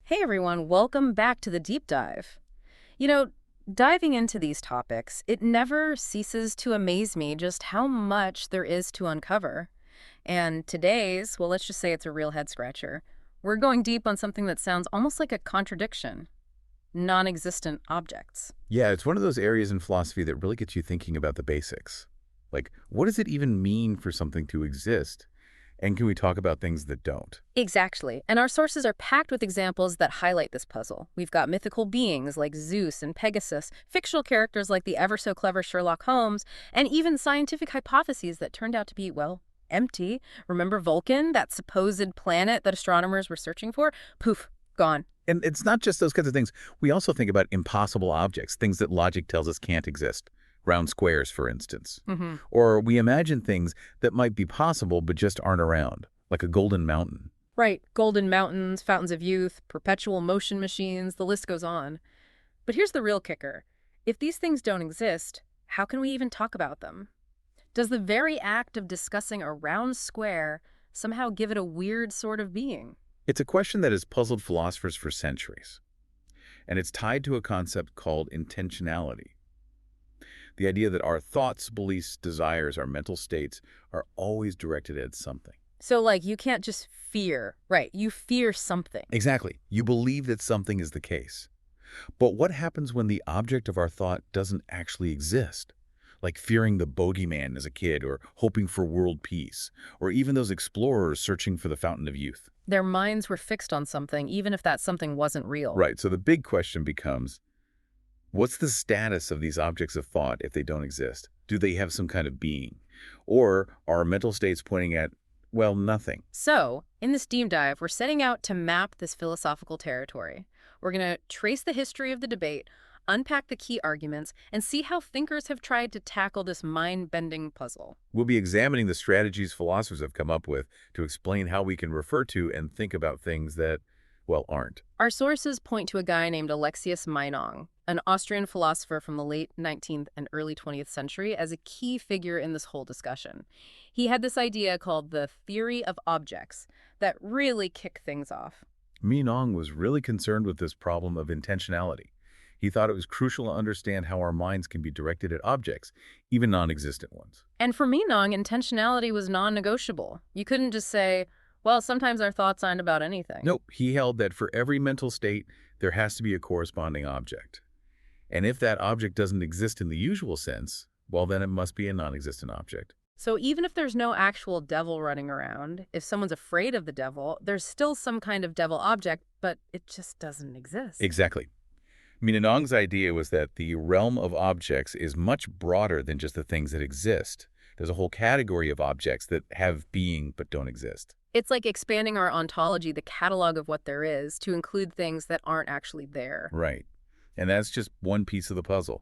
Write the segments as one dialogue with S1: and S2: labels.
S1: Hey everyone, welcome back to the deep dive. You know, diving into these topics, it never ceases to amaze me just how much there is to uncover. And today's, well, let's just say it's a real head scratcher. We're going deep on something that sounds almost like a contradiction: non-existent objects.
S2: Yeah, it's one of those areas in philosophy that really gets you thinking about the basics. Like, what does it even mean for something to exist? And can we talk about things that don't?
S1: Exactly. And our sources are packed with examples that highlight this puzzle. We've got mythical beings like Zeus and Pegasus, fictional characters like the ever so clever Sherlock Holmes, and even scientific hypotheses that turned out to be, well, empty. Remember Vulcan, that supposed planet that astronomers were searching for? Poof, gone.
S2: And it's not just those kinds of things. We also think about impossible objects, things that logic tells us can't exist. Round squares, for instance.
S1: Hmm.
S2: Or we imagine things that might be possible but just aren't around, like a golden mountain.
S1: Right, golden mountains, fountains of youth, perpetual motion machines, the list goes on. But here's the real kicker. If these things don't exist, how can we even talk about them? Does the very act of discussing a round square somehow give it a weird sort of being?
S2: It's a question that has puzzled philosophers for centuries, and it's tied to a concept called intentionality. The idea that our thoughts, beliefs, desires, our mental states are always directed at something.
S1: So, like, you can't just fear, right? You fear something.
S2: Exactly. You believe that something is the case. But what happens when the object of our thought doesn't actually exist? Like fearing the bogeyman as a kid, or hoping for world peace, or even those explorers searching for the fountain of youth.
S1: Their minds were fixed on something, even if that something wasn't real.
S2: Right, so the big question becomes, what's the status of these objects of thought if they don't exist? Do they have some kind of being? Or are our mental states pointing at, well, nothing?
S1: So, in this deep dive, we're setting out to map this philosophical territory. We're going to trace the history of the debate, unpack the key arguments, and see how thinkers have tried to tackle this mind-bending puzzle.
S2: We'll be examining the strategies philosophers have come up with to explain how we can refer to and think about things that, well, aren't.
S1: Our sources point to a guy named Alexius Meinong, an Austrian philosopher from the late 19th and early 20th century, as a key figure in this whole discussion. He had this idea called the theory of objects that really kicked things off.
S2: Minong was really concerned with this problem of intentionality. He thought it was crucial to understand how our minds can be directed at objects, even non-existent ones.
S1: And for Meinong, intentionality was non-negotiable. You couldn't just say, well, sometimes our thoughts aren't about anything.
S2: Nope, he held that for every mental state, there has to be a corresponding object. And if that object doesn't exist in the usual sense, well, then it must be a non-existent object.
S1: So even if there's no actual devil running around, if someone's afraid of the devil, there's still some kind of devil object, but it just doesn't exist.
S2: Exactly. Minonong's idea was that the realm of objects is much broader than just the things that exist. There's a whole category of objects that have being but don't exist.
S1: It's like expanding our ontology, the catalog of what there is, to include things that aren't actually there.
S2: Right. And that's just one piece of the puzzle.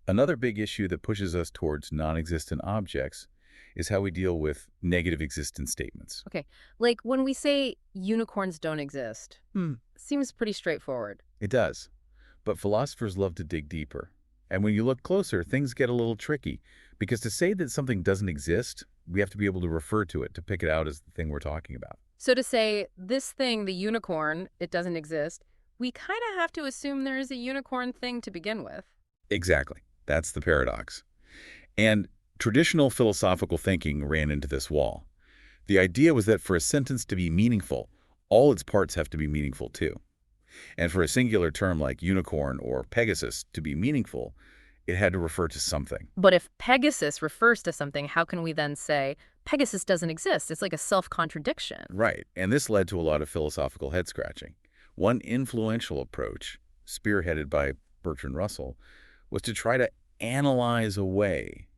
S2: Another big issue that pushes us towards non-existent objects is how we deal with negative existence statements.
S1: Okay, like when we say unicorns don't exist, seems pretty straightforward.
S2: It does. But philosophers love to dig deeper. And when you look closer, things get a little tricky. Because to say that something doesn't exist, we have to be able to refer to it, to pick it out as the thing we're talking about.
S1: So to say this thing, the unicorn, it doesn't exist, we kind of have to assume there is a unicorn thing to begin with.
S2: Exactly. That's the paradox. And traditional philosophical thinking ran into this wall. The idea was that for a sentence to be meaningful, all its parts have to be meaningful too. And for a singular term like unicorn or Pegasus to be meaningful, it had to refer to something.
S1: But if Pegasus refers to something, how can we then say Pegasus doesn't exist? It's like a self-contradiction.
S2: Right. And this led to a lot of philosophical head-scratching. One influential approach, spearheaded by Bertrand Russell, was to try to analyze away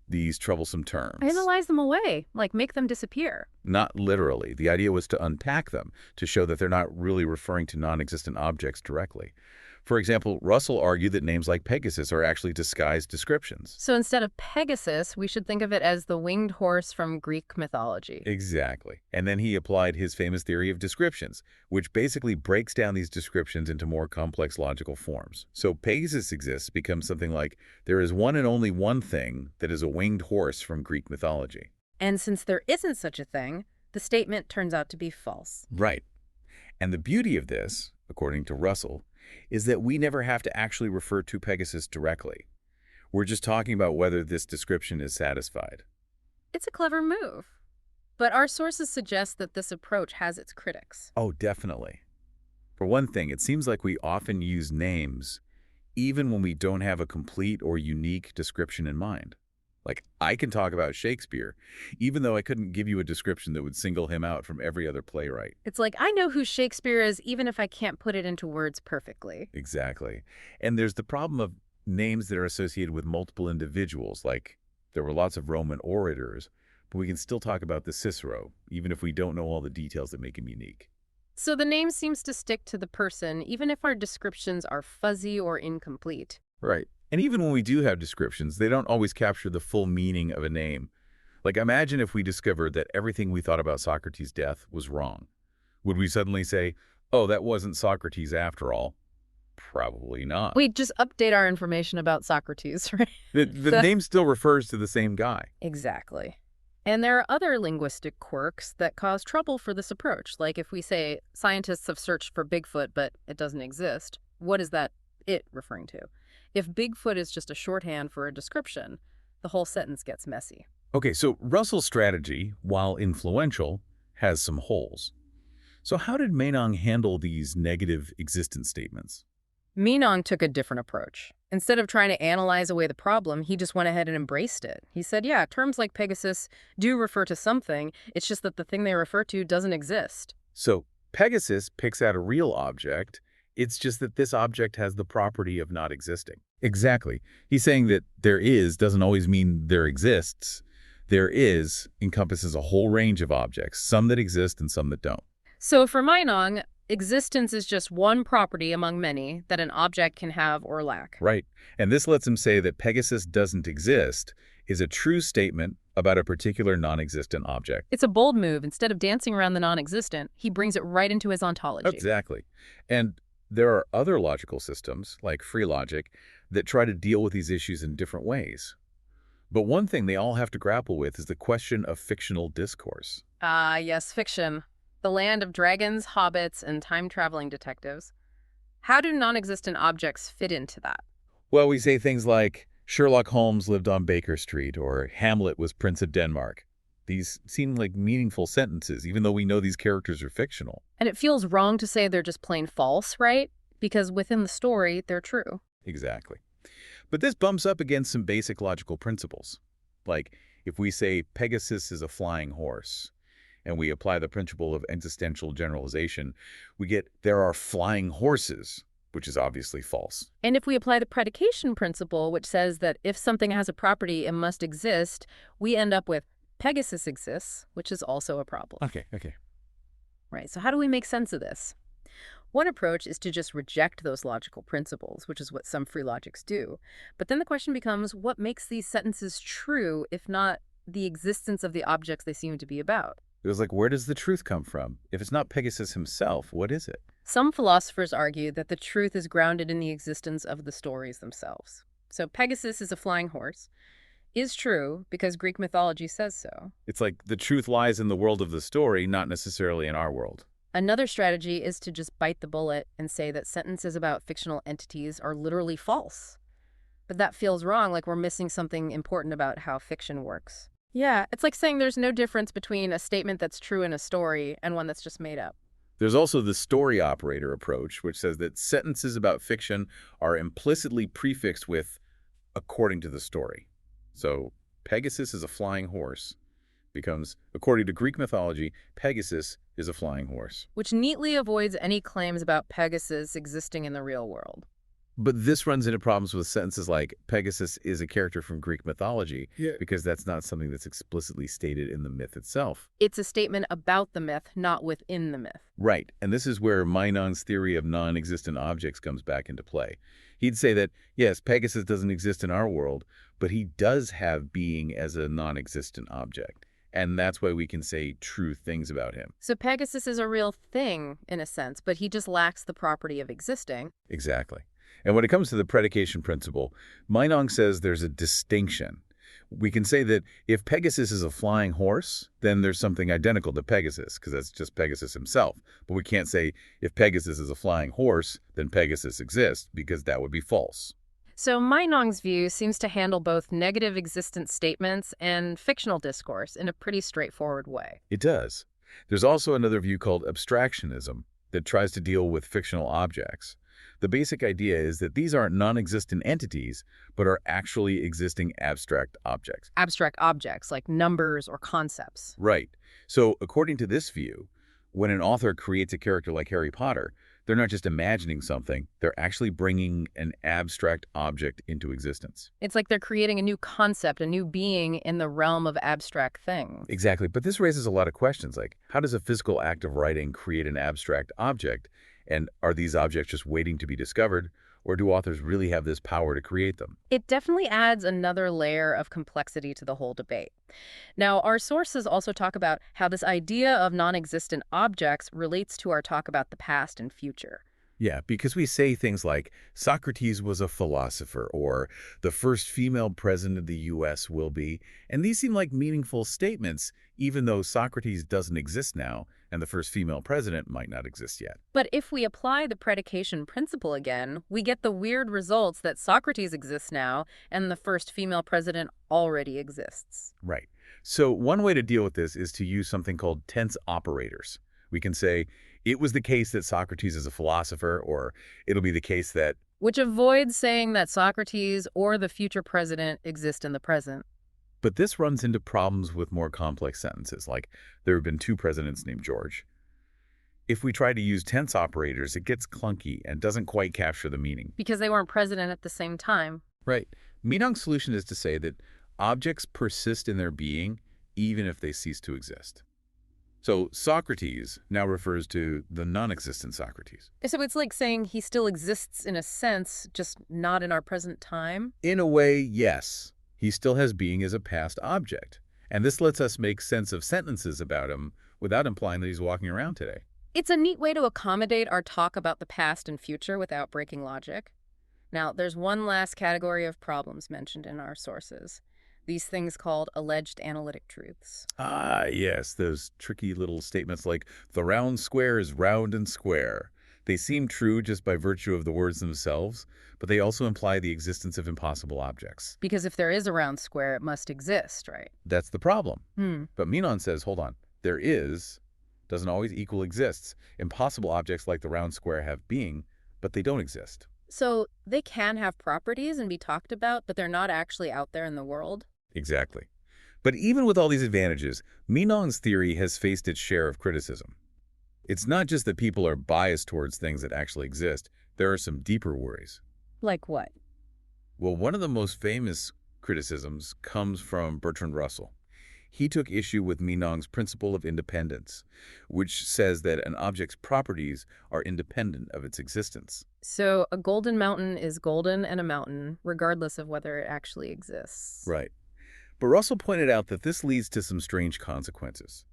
S2: these troublesome terms.
S1: Analyze them away, like make them disappear.
S2: Not literally. The idea was to unpack them, to show that they're not really referring to non-existent objects directly. For example, Russell argued that names like Pegasus are actually disguised descriptions.
S1: So instead of Pegasus, we should think of it as the winged horse from Greek mythology.
S2: Exactly. And then he applied his famous theory of descriptions, which basically breaks down these descriptions into more complex logical forms. So Pegasus exists becomes something like, there is one and only one thing that is a winged horse from Greek mythology.
S1: And since there isn't such a thing, the statement turns out to be false.
S2: Right. And the beauty of this according to Russell, is that we never have to actually refer to Pegasus directly. We're just talking about whether this description is satisfied.
S1: It's a clever move. But our sources suggest that this approach has its critics.
S2: Oh, definitely. For one thing, it seems like we often use names even when we don't have a complete or unique description in mind. Like, I can talk about Shakespeare, even though I couldn't give you a description that would single him out from every other playwright.
S1: It's like, I know who Shakespeare is, even if I can't put it into words perfectly.
S2: Exactly. And there's the problem of names that are associated with multiple individuals, like there were lots of Roman orators, but we can still talk about the Cicero, even if we don't know all the details that make him unique.
S1: So the name seems to stick to the person, even if our descriptions are fuzzy or incomplete.
S2: Right. And even when we do have descriptions, they don't always capture the full meaning of a name. Like, imagine if we discovered that everything we thought about Socrates' death was wrong. Would we suddenly say, oh, that wasn't Socrates after all? Probably not.
S1: We just update our information about Socrates, right?
S2: The name still refers to the same guy.
S1: Exactly. And there are other linguistic quirks that cause trouble for this approach. Like if we say scientists have searched for Bigfoot, but it doesn't exist, what is that it referring to? If Bigfoot is just a shorthand for a description, the whole sentence gets messy.
S2: Okay, so Russell's strategy, while influential, has some holes. So how did Meinong handle these negative existence statements?
S1: Meinong took a different approach. Instead of trying to analyze away the problem, he just went ahead and embraced it. He said, yeah, terms like Pegasus do refer to something. It's just that the thing they refer to doesn't exist.
S2: So Pegasus picks out a real object. It's just that this object has the property of not existing. Exactly. He's saying that there is doesn't always mean there exists. There is encompasses a whole range of objects, some that exist and some that don't.
S1: So for Meinong, existence is just one property among many that an object can have or lack.
S2: Right. And this lets him say that Pegasus doesn't exist is a true statement about a particular non-existent object.
S1: It's a bold move. Instead of dancing around the non-existent, he brings it right into his ontology.
S2: Exactly. And there are other logical systems, like free logic, that try to deal with these issues in different ways. But one thing they all have to grapple with is the question of fictional discourse.
S1: Ah, yes, fiction. The land of dragons, hobbits, and time-traveling detectives. How do non-existent objects fit into that?
S2: Well, we say things like, Sherlock Holmes lived on Baker Street, or Hamlet was Prince of Denmark. These seem like meaningful sentences, even though we know these characters are fictional.
S1: And it feels wrong to say they're just plain false, right? Because within the story, they're true.
S2: Exactly. But this bumps up against some basic logical principles. Like, if we say Pegasus is a flying horse, and we apply the principle of existential generalization, we get there are flying horses, which is obviously false.
S1: And if we apply the predication principle, which says that if something has a property, it must exist, we end up with Pegasus exists, which is also a problem.
S2: Okay.
S1: Right, so how do we make sense of this? One approach is to just reject those logical principles, which is what some free logics do. But then the question becomes, what makes these sentences true, if not the existence of the objects they seem to be about?
S2: It was like, where does the truth come from? If it's not Pegasus himself, what is it?
S1: Some philosophers argue that the truth is grounded in the existence of the stories themselves. So Pegasus is a flying horse is true because Greek mythology says so.
S2: It's like the truth lies in the world of the story, not necessarily in our world.
S1: Another strategy is to just bite the bullet and say that sentences about fictional entities are literally false. But that feels wrong, like we're missing something important about how fiction works. Yeah, it's like saying there's no difference between a statement that's true in a story and one that's just made up.
S2: There's also the story operator approach, which says that sentences about fiction are implicitly prefixed with according to the story. So Pegasus is a flying horse becomes, according to Greek mythology, Pegasus is a flying horse.
S1: Which neatly avoids any claims about Pegasus existing in the real world.
S2: But this runs into problems with sentences like Pegasus is a character from Greek mythology, because that's not something that's explicitly stated in the myth itself.
S1: It's a statement about the myth, not within the myth.
S2: Right, and this is where Meinong's theory of non-existent objects comes back into play. He'd say that, yes, Pegasus doesn't exist in our world, but he does have being as a non-existent object. And that's why we can say true things about him.
S1: So Pegasus is a real thing, in a sense, but he just lacks the property of existing.
S2: Exactly. And when it comes to the predication principle, Meinong says there's a distinction. We can say that if Pegasus is a flying horse, then there's something identical to Pegasus, because that's just Pegasus himself. But we can't say if Pegasus is a flying horse, then Pegasus exists, because that would be false.
S1: So Meinong's view seems to handle both negative existence statements and fictional discourse in a pretty straightforward way.
S2: It does. There's also another view called abstractionism that tries to deal with fictional objects. The basic idea is that these aren't non-existent entities, but are actually existing abstract objects.
S1: Abstract objects like numbers or concepts.
S2: Right. So according to this view, when an author creates a character like Harry Potter, they're not just imagining something, they're actually bringing an abstract object into existence.
S1: It's like they're creating a new concept, a new being in the realm of abstract things.
S2: Exactly. But this raises a lot of questions like, how does a physical act of writing create an abstract object? And are these objects just waiting to be discovered? Or do authors really have this power to create them?
S1: It definitely adds another layer of complexity to the whole debate. Now, our sources also talk about how this idea of non-existent objects relates to our talk about the past and future.
S2: Yeah, because we say things like, Socrates was a philosopher, or the first female president of the U.S. will be, and these seem like meaningful statements, even though Socrates doesn't exist now, and the first female president might not exist yet.
S1: But if we apply the predication principle again, we get the weird results that Socrates exists now and the first female president already exists.
S2: Right. So one way to deal with this is to use something called tense operators. We can say, it was the case that Socrates is a philosopher, or it'll be the case that,
S1: Which avoids saying that Socrates or the future president exist in the present.
S2: but this runs into problems with more complex sentences, like there have been two presidents named George. If we try to use tense operators, it gets clunky and doesn't quite capture the meaning.
S1: Because they weren't president at the same time.
S2: Right. Minong's solution is to say that objects persist in their being even if they cease to exist. So Socrates now refers to the non-existent Socrates.
S1: So it's like saying he still exists in a sense, just not in our present time.
S2: In a way, yes. He still has being as a past object. And this lets us make sense of sentences about him without implying that he's walking around today.
S1: It's a neat way to accommodate our talk about the past and future without breaking logic. Now, there's one last category of problems mentioned in our sources. These things called alleged analytic truths.
S2: Ah, yes, those tricky little statements like, the round square is round and square. They seem true just by virtue of the words themselves, but they also imply the existence of impossible objects.
S1: Because if there is a round square, it must exist, right?
S2: That's the problem.
S1: Hmm.
S2: But Minon says, hold on, there is doesn't always equal exists. Impossible objects like the round square have being, but they don't exist.
S1: So they can have properties and be talked about, but they're not actually out there in the world?
S2: Exactly. But even with all these advantages, Minon's theory has faced its share of criticism. It's not just that people are biased towards things that actually exist. There are some deeper worries.
S1: Like what?
S2: Well, one of the most famous criticisms comes from Bertrand Russell. He took issue with Minong's principle of independence, which says that an object's properties are independent of its existence.
S1: So a golden mountain is golden and a mountain, regardless of whether it actually exists.
S2: Right. But Russell pointed out that this leads to some strange consequences.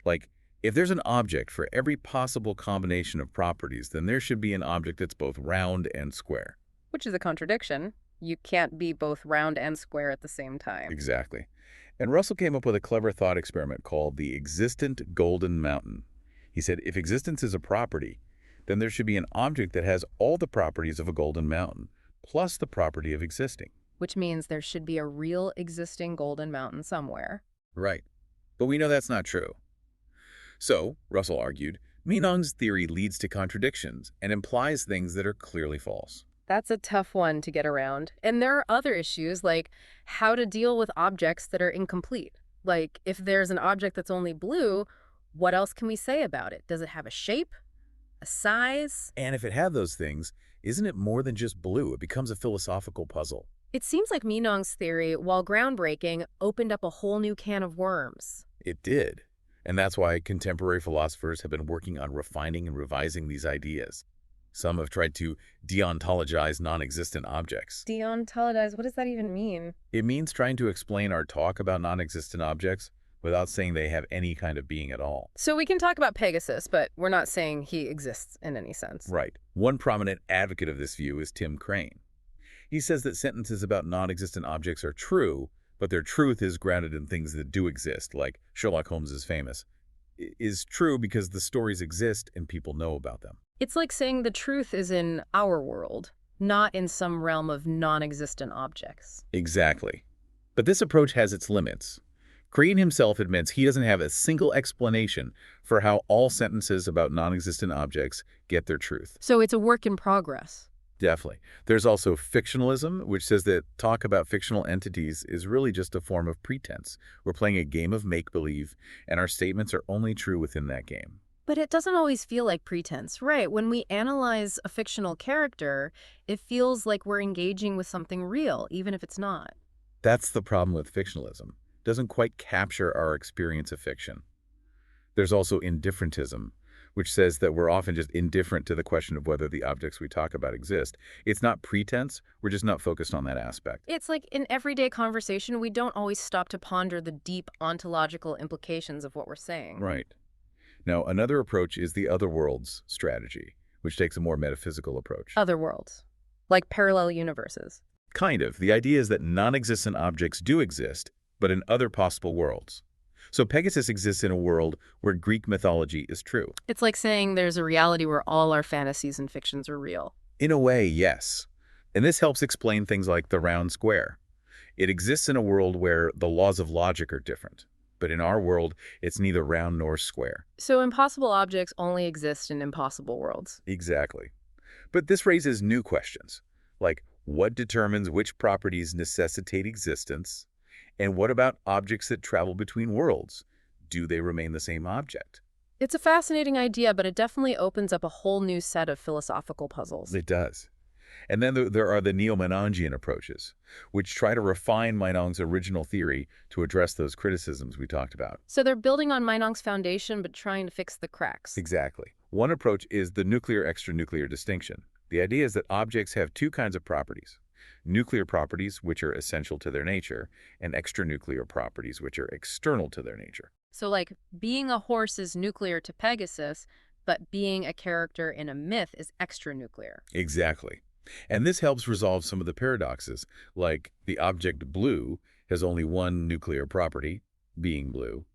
S2: Like, if there's an object for every possible combination of properties, then there should be an object that's both round and square.
S1: Which is a contradiction. You can't be both round and square at the same time.
S2: Exactly. And Russell came up with a clever thought experiment called the existent golden mountain. He said, if existence is a property, then there should be an object that has all the properties of a golden mountain, plus the property of existing.
S1: Which means there should be a real existing golden mountain somewhere.
S2: Right. But we know that's not true. So, Russell argued, Minong's theory leads to contradictions and implies things that are clearly false.
S1: That's a tough one to get around. And there are other issues like how to deal with objects that are incomplete. Like if there's an object that's only blue, what else can we say about it? Does it have a shape? A size?
S2: And if it had those things, isn't it more than just blue? It becomes a philosophical puzzle.
S1: It seems like Minong's theory, while groundbreaking, opened up a whole new can of worms.
S2: It did. And that's why contemporary philosophers have been working on refining and revising these ideas. Some have tried to deontologize non-existent objects.
S1: Deontologize, what does that even mean?
S2: It means trying to explain our talk about non-existent objects without saying they have any kind of being at all.
S1: So we can talk about Pegasus, but we're not saying he exists in any sense.
S2: Right. One prominent advocate of this view is Tim Crane. He says that sentences about non-existent objects are true, but their truth is grounded in things that do exist, like Sherlock Holmes is famous, is true because the stories exist and people know about them.
S1: It's like saying the truth is in our world, not in some realm of non-existent objects.
S2: Exactly. But this approach has its limits. Crean himself admits he doesn't have a single explanation for how all sentences about non-existent objects get their truth.
S1: So it's a work in progress.
S2: Definitely. There's also fictionalism, which says that talk about fictional entities is really just a form of pretense. We're playing a game of make-believe, and our statements are only true within that game.
S1: But it doesn't always feel like pretense, right? When we analyze a fictional character, it feels like we're engaging with something real, even if it's not.
S2: That's the problem with fictionalism. It doesn't quite capture our experience of fiction. There's also indifferentism, which says that we're often just indifferent to the question of whether the objects we talk about exist. It's not pretense, we're just not focused on that aspect.
S1: It's like in everyday conversation, we don't always stop to ponder the deep ontological implications of what we're saying.
S2: Right. Now, another approach is the other worlds strategy, which takes a more metaphysical approach.
S1: Other worlds, like parallel universes.
S2: Kind of. The idea is that non-existent objects do exist, but in other possible worlds. So Pegasus exists in a world where Greek mythology is true.
S1: It's like saying there's a reality where all our fantasies and fictions are real.
S2: In a way, yes. And this helps explain things like the round square. It exists in a world where the laws of logic are different. But in our world, it's neither round nor square.
S1: So impossible objects only exist in impossible worlds.
S2: Exactly. But this raises new questions, like what determines which properties necessitate existence? And what about objects that travel between worlds? Do they remain the same object?
S1: It's a fascinating idea, but it definitely opens up a whole new set of philosophical puzzles.
S2: It does. And then there are the neo-Meinongian approaches, which try to refine Meinong's original theory to address those criticisms we talked about.
S1: So they're building on Meinong's foundation, but trying to fix the cracks.
S2: Exactly. One approach is the nuclear-extranuclear distinction. The idea is that objects have two kinds of properties: nuclear properties, which are essential to their nature, and extranuclear properties, which are external to their nature.
S1: So like being a horse is nuclear to Pegasus, but being a character in a myth is extranuclear.
S2: Exactly. And this helps resolve some of the paradoxes, like the object blue has only one nuclear property, being blue,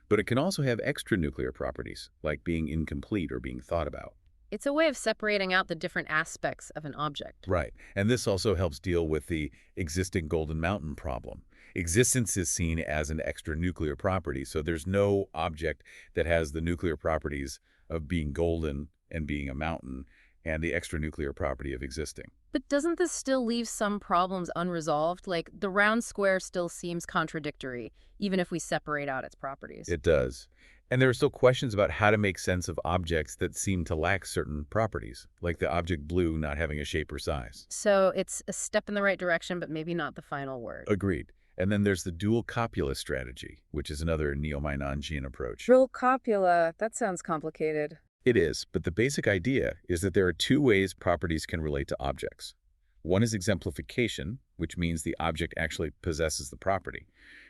S2: but it can also have extranuclear properties, like being incomplete or being thought about.
S1: It's a way of separating out the different aspects of an object.
S2: Right. And this also helps deal with the existing Golden Mountain problem. Existence is seen as an extranuclear property, so there's no object that has the nuclear properties of being golden and being a mountain, and the extranuclear property of existing.
S1: But doesn't this still leave some problems unresolved? Like the round square still seems contradictory, even if we separate out its properties.
S2: It does. And there are still questions about how to make sense of objects that seem to lack certain properties, like the object blue not having a shape or size.
S1: So it's a step in the right direction, but maybe not the final word.
S2: Agreed. And then there's the dual copula strategy, which is another neo-Meinongian approach.
S1: Dual copula, that sounds complicated.
S2: It is, but the basic idea is that there are two ways properties can relate to objects. One is exemplification, which means the object actually possesses the property.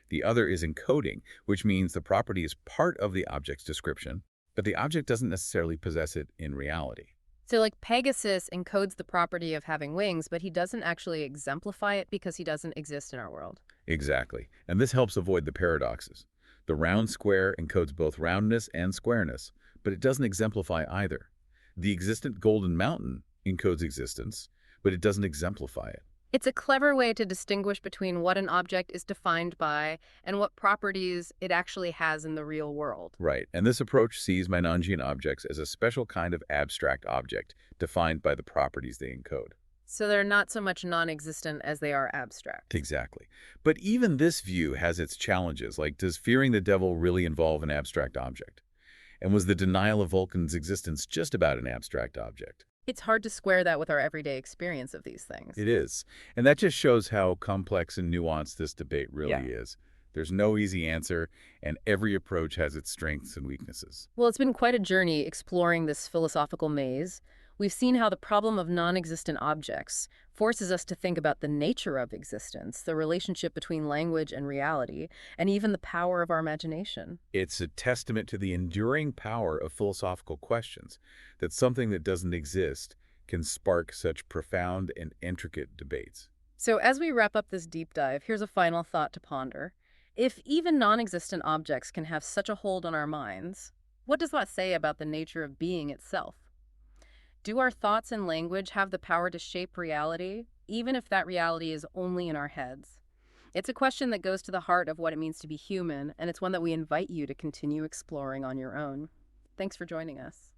S2: The other is encoding, which means the property is part of the object's description, but the object doesn't necessarily possess it in reality.
S1: So like Pegasus encodes the property of having wings, but he doesn't actually exemplify it because he doesn't exist in our world.
S2: Exactly, and this helps avoid the paradoxes. The round square encodes both roundness and squareness, but it doesn't exemplify either. The existent Golden Mountain encodes existence, but it doesn't exemplify it.
S1: It's a clever way to distinguish between what an object is defined by and what properties it actually has in the real world.
S2: Right, and this approach sees Meinongian objects as a special kind of abstract object defined by the properties they encode.
S1: So they're not so much non-existent as they are abstract.
S2: Exactly. But even this view has its challenges, like does fearing the devil really involve an abstract object? And was the denial of Vulcan's existence just about an abstract object?
S1: It's hard to square that with our everyday experience of these things.
S2: It is. And that just shows how complex and nuanced this debate really
S1: Yeah.
S2: is. There's no easy answer, and every approach has its strengths and weaknesses.
S1: Well, it's been quite a journey exploring this philosophical maze. We've seen how the problem of non-existent objects forces us to think about the nature of existence, the relationship between language and reality, and even the power of our imagination.
S2: It's a testament to the enduring power of philosophical questions that something that doesn't exist can spark such profound and intricate debates.
S1: So, as we wrap up this deep dive, here's a final thought to ponder. If even non existent objects can have such a hold on our minds, what does that say about the nature of being itself? Do our thoughts and language have the power to shape reality, even if that reality is only in our heads? It's a question that goes to the heart of what it means to be human, and it's one that we invite you to continue exploring on your own. Thanks for joining us.